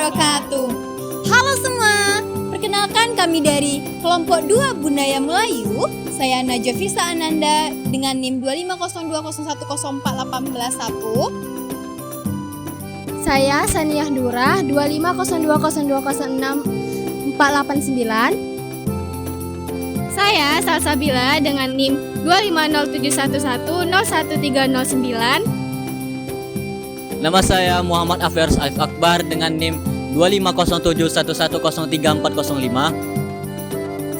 wabarakatuh. Halo semua, perkenalkan kami dari kelompok 2 Budaya Melayu. Saya Najwa Firsa Ananda dengan NIM 250201041. Saya Saniah Durah 25020202489. Saya Salsabila dengan NIM 2507111011309. Nama saya Muhammad Afers Alif Akbar dengan NIM 25071103405.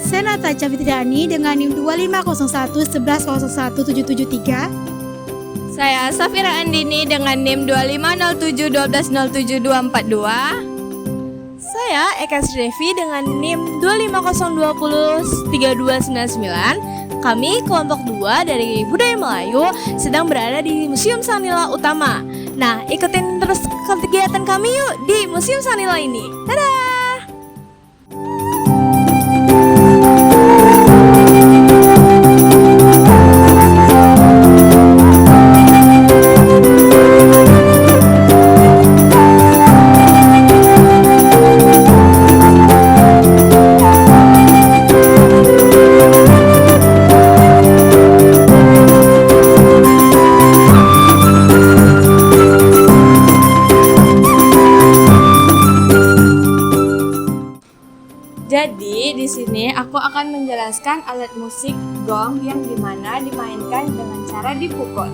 Saya Natacha Fitriani dengan NIM 25011011773. Saya Safira Andini dengan NIM 25071207242. Saya Eka Srevi dengan NIM 250203299. Kami kelompok 2 dari Budaya Melayu sedang berada di Museum Sanila Utama. Nah, ikutin terus kegiatan kami yuk di Museum Sanila ini. Dadah! Jadi di sini aku akan menjelaskan alat musik gong yang dimana dimainkan dengan cara dipukul.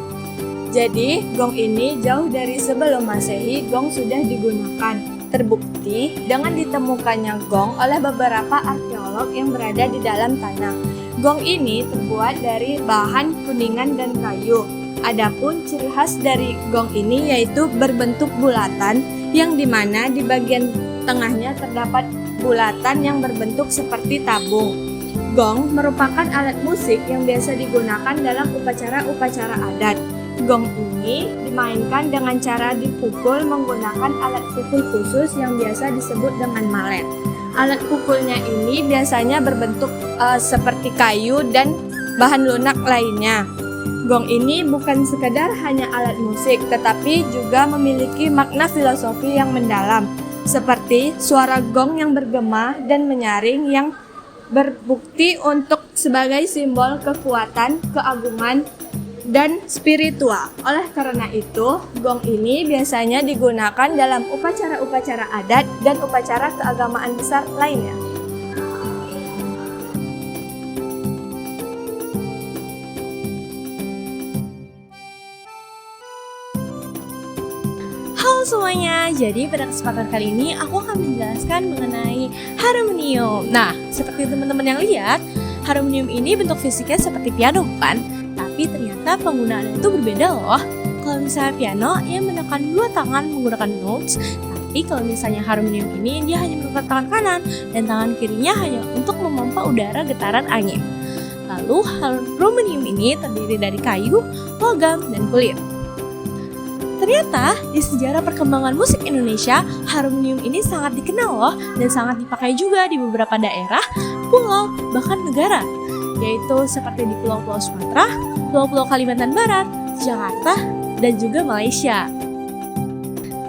Jadi gong ini jauh dari sebelum Masehi gong sudah digunakan. Terbukti dengan ditemukannya gong oleh beberapa arkeolog yang berada di dalam tanah. Gong ini terbuat dari bahan kuningan dan kayu. Adapun ciri khas dari gong ini yaitu berbentuk bulatan yang dimana di bagian tengahnya terdapat bulatan yang berbentuk seperti tabung. Gong merupakan alat musik yang biasa digunakan dalam upacara-upacara adat. Gong ini dimainkan dengan cara dipukul menggunakan alat pukul khusus yang biasa disebut dengan malet. Alat pukulnya ini biasanya berbentuk seperti kayu dan bahan lunak lainnya. Gong ini bukan sekadar hanya alat musik, tetapi juga memiliki makna filosofi yang mendalam, seperti suara gong yang bergema dan menyaring yang berbukti untuk sebagai simbol kekuatan, keagungan, dan spiritual. Oleh karena itu, gong ini biasanya digunakan dalam upacara-upacara adat dan upacara keagamaan besar lainnya. Halo semuanya, jadi pada kesempatan kali ini aku akan menjelaskan mengenai harmonium. Nah, seperti teman-teman yang lihat, harmonium ini bentuk fisiknya seperti piano bukan? Tapi ternyata penggunaannya itu berbeda loh. Kalau misalnya piano, ia menekan dua tangan menggunakan notes. Tapi kalau misalnya harmonium ini, dia hanya menggunakan tangan kanan dan tangan kirinya hanya untuk memompa udara getaran angin. Lalu harmonium ini terdiri dari kayu, logam, dan kulit. Ternyata di sejarah perkembangan musik Indonesia, harmonium ini sangat dikenal loh dan sangat dipakai juga di beberapa daerah, pulau, bahkan negara, yaitu seperti di Pulau-Pulau Sumatera, Pulau-Pulau Kalimantan Barat, Jakarta, dan juga Malaysia.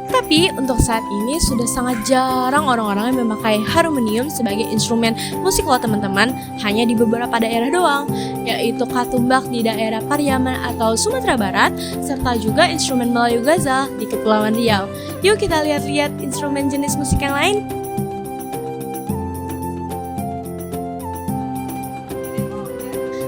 Tapi untuk saat ini sudah sangat jarang orang-orang yang memakai harmonium sebagai instrumen musik loh teman-teman, hanya di beberapa daerah doang, yaitu katumbak di daerah Pariaman atau Sumatera Barat, serta juga instrumen Melayu Gazal di Kepulauan Riau. Yuk kita lihat-lihat instrumen jenis musik yang lain.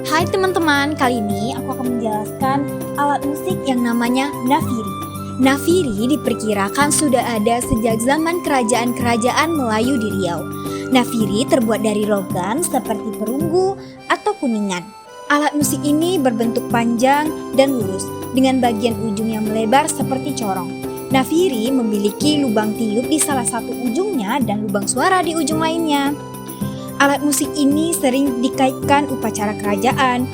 Hai teman-teman, kali ini aku akan menjelaskan alat musik yang namanya nafiri. Nafiri diperkirakan sudah ada sejak zaman kerajaan-kerajaan Melayu di Riau. Nafiri terbuat dari logam seperti perunggu atau kuningan. Alat musik ini berbentuk panjang dan lurus dengan bagian ujung yang melebar seperti corong. Nafiri memiliki lubang tiup di salah satu ujungnya dan lubang suara di ujung lainnya. Alat musik ini sering dikaitkan upacara kerajaan,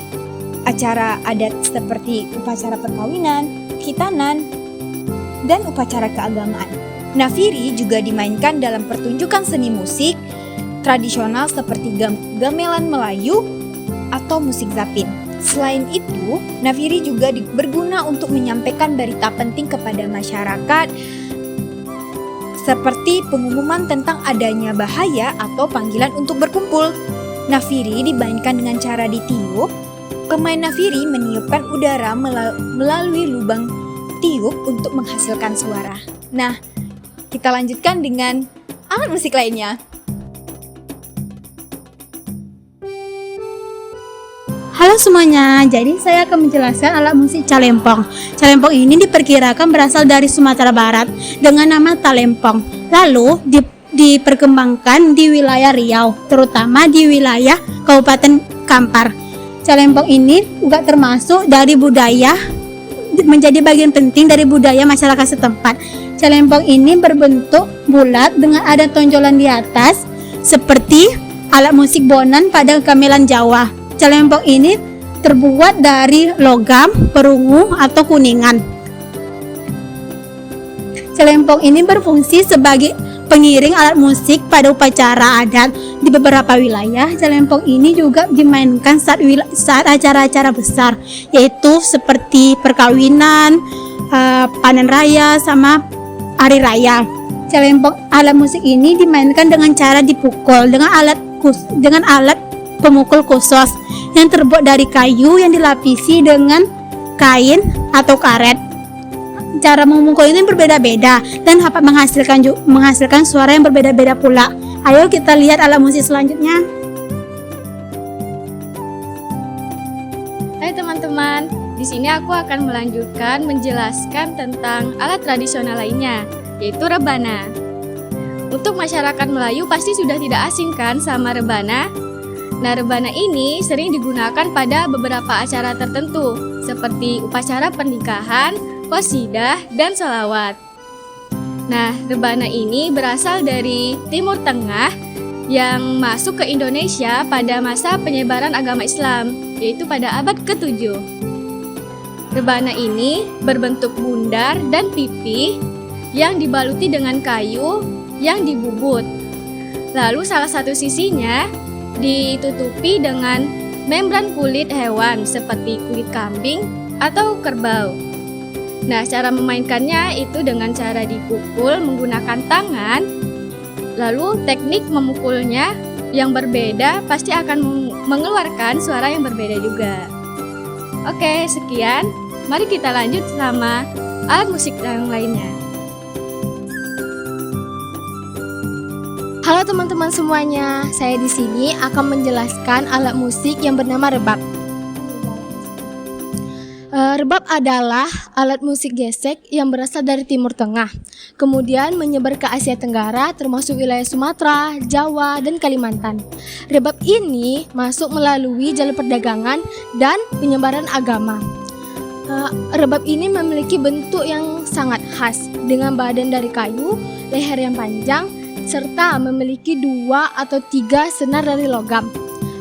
acara adat seperti upacara perkawinan, khitanan, dan upacara keagamaan. Nafiri juga dimainkan dalam pertunjukan seni musik tradisional seperti gamelan Melayu atau musik zapin. Selain itu, nafiri juga berguna untuk menyampaikan berita penting kepada masyarakat seperti pengumuman tentang adanya bahaya atau panggilan untuk berkumpul. Nafiri dimainkan dengan cara ditiup. Pemain nafiri meniupkan udara melalui lubang tiup untuk menghasilkan suara. Nah, kita lanjutkan dengan alat musik lainnya. Halo semuanya, jadi saya akan menjelaskan alat musik calempong. Calempong ini diperkirakan berasal dari Sumatera Barat dengan nama talempong. Lalu diperkembangkan di wilayah Riau, terutama di wilayah Kabupaten Kampar. Calempong ini juga termasuk dari budaya, menjadi bagian penting dari budaya masyarakat setempat. Calempong ini berbentuk bulat dengan ada tonjolan di atas, seperti alat musik bonan pada gamelan Jawa. Calempong ini terbuat dari logam, perunggu, atau kuningan. Calempong ini berfungsi sebagai pengiring alat musik pada upacara adat. Di beberapa wilayah, calempong ini juga dimainkan saat acara-acara besar, yaitu seperti perkawinan, panen raya, sama hari raya. Calempong alat musik ini dimainkan dengan cara dipukul dengan alat pemukul khusus yang terbuat dari kayu yang dilapisi dengan kain atau karet. Cara memukul ini berbeda-beda dan dapat menghasilkan suara yang berbeda-beda pula. Ayo kita lihat alat musik selanjutnya. Hai teman-teman, di sini aku akan melanjutkan menjelaskan tentang alat tradisional lainnya, yaitu rebana. Untuk masyarakat Melayu pasti sudah tidak asing kan sama rebana? Nah, rebana ini sering digunakan pada beberapa acara tertentu, seperti upacara pernikahan, qasidah, dan sholawat. Nah, rebana ini berasal dari Timur Tengah yang masuk ke Indonesia pada masa penyebaran agama Islam, yaitu pada abad ke-7. Rebana ini berbentuk bundar dan pipih yang dibaluti dengan kayu yang dibubut. Lalu salah satu sisinya ditutupi dengan membran kulit hewan seperti kulit kambing atau kerbau. Nah, cara memainkannya itu dengan cara dipukul menggunakan tangan. Lalu teknik memukulnya yang berbeda pasti akan mengeluarkan suara yang berbeda juga. Oke, sekian. Mari kita lanjut sama alat musik yang lainnya. Halo teman-teman semuanya, saya di sini akan menjelaskan alat musik yang bernama rebab. Rebab adalah alat musik gesek yang berasal dari Timur Tengah, kemudian menyebar ke Asia Tenggara termasuk wilayah Sumatera, Jawa, dan Kalimantan. Rebab ini masuk melalui jalur perdagangan dan penyebaran agama. Rebab ini memiliki bentuk yang sangat khas dengan badan dari kayu, leher yang panjang, serta memiliki 2 atau 3 senar dari logam.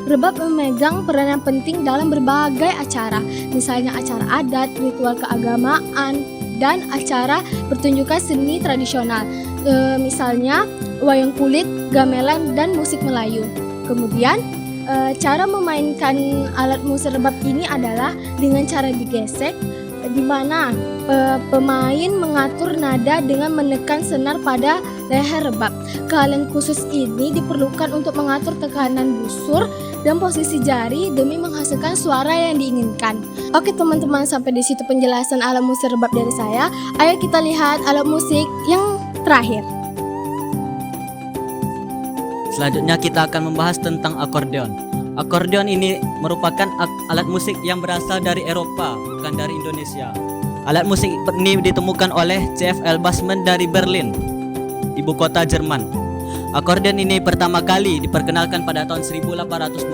Rebab memegang peranan penting dalam berbagai acara, misalnya acara adat, ritual keagamaan, dan acara pertunjukan seni tradisional, misalnya wayang kulit, gamelan, dan musik Melayu. Kemudian, cara memainkan alat musik rebab ini adalah dengan cara digesek, di mana pemain mengatur nada dengan menekan senar pada leher rebab. Keahlian khusus ini diperlukan untuk mengatur tekanan busur dan posisi jari demi menghasilkan suara yang diinginkan. Oke teman-teman, sampai di situ penjelasan alat musik rebab dari saya. Ayo kita lihat alat musik yang terakhir. Selanjutnya kita akan membahas tentang akordeon. Akordeon ini merupakan alat musik yang berasal dari Eropa, bukan dari Indonesia. Alat musik ini ditemukan oleh C.F.L. Bassman dari Berlin, ibu kota Jerman. Akordeon ini pertama kali diperkenalkan pada tahun 1829.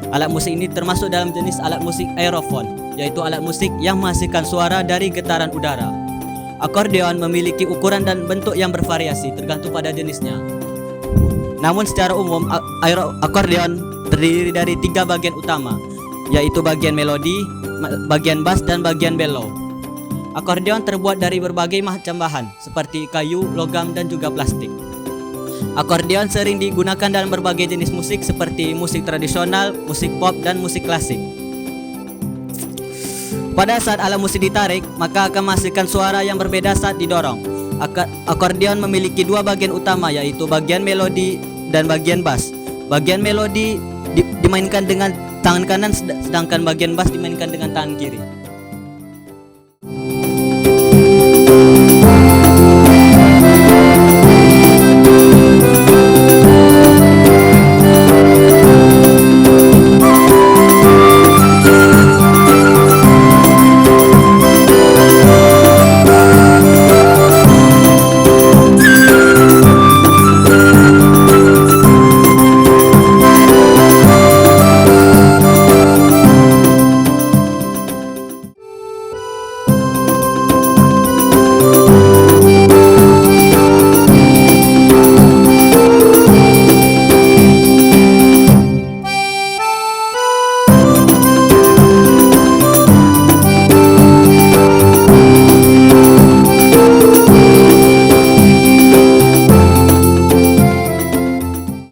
Alat musik ini termasuk dalam jenis alat musik aerofon, yaitu alat musik yang menghasilkan suara dari getaran udara. Akordeon memiliki ukuran dan bentuk yang bervariasi tergantung pada jenisnya. Namun secara umum akordeon terdiri dari 3 bagian utama, yaitu bagian melodi, bagian bass, dan bagian bellow. Akordeon terbuat dari berbagai macam bahan seperti kayu, logam, dan juga plastik. Akordeon sering digunakan dalam berbagai jenis musik seperti musik tradisional, musik pop, dan musik klasik. Pada saat alat musik ditarik, maka akan menghasilkan suara yang berbeda saat didorong. Akordeon memiliki dua bagian utama, yaitu bagian melodi dan bagian bass. Bagian melodi dimainkan dengan tangan kanan, sedangkan bagian bass dimainkan dengan tangan kiri.